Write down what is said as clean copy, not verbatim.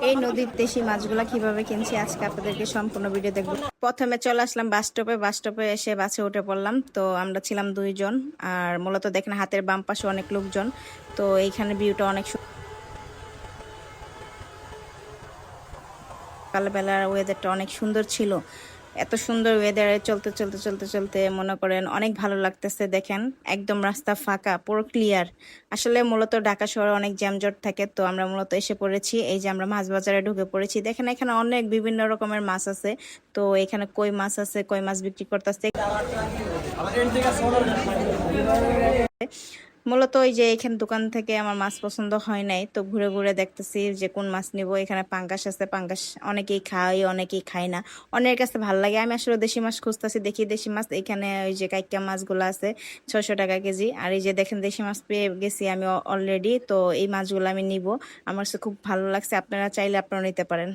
এই নদীর দেশি মাছগুলা কিভাবে কিনছি আজকে আপনাদেরকে সম্পূর্ণ ভিডিও দেখবো। প্রথমে চলে আসলাম বাস স্টপে এসে বাসে উঠে পড়লাম। তো আমরা ছিলাম 2 জন। আর মূলত দেখেন হাতের বাম পাশে অনেক লোকজন। তো এইখানে ভিউটা অনেক সকালবেলার ওয়েদারটা অনেক সুন্দর ছিল। এত সুন্দর ওয়েদারে চলতে চলতে চলতে চলতে মনে করেন অনেক ভালো লাগতেছে। দেখেন একদম রাস্তা ফাঁকা, পুরো ক্লিয়ার। আসলে মূলত ঢাকা শহরে অনেক জ্যামজট থাকে, তো আমরা মূলত এসে পড়েছি। এই যে আমরা মাছ বাজারে ঢুকে পড়েছি, দেখেন এখানে অনেক বিভিন্ন রকমের মাছ আছে। তো এখানে কই মাছ আছে, কই মাছ বিক্রি করতেছে। মূলত ওই যে এখানে দোকান থেকে আমার মাছ পছন্দ হয় নাই, তো ঘুরে ঘুরে দেখতেছি যে কোন মাছ নিব। এখানে পাঙ্গাস আছে, পাঙ্গাস অনেকেই খায় অনেকেই খায় না, অনেকের কাছে ভালো লাগে। আমি আসলে দেশি মাছ খুঁজতেছি, দেখি দেশি মাছ। এখানে ওই যে কাইকা মাছগুলো আছে 600 টাকা কেজি। আর এই যে দেখেন দেশি মাছ পেয়ে গেছি আমি অলরেডি। তো এই মাছগুলো আমি নিব, আমার কাছে খুব ভালো লাগছে। আপনারা চাইলে আপনারা নিতে পারেন।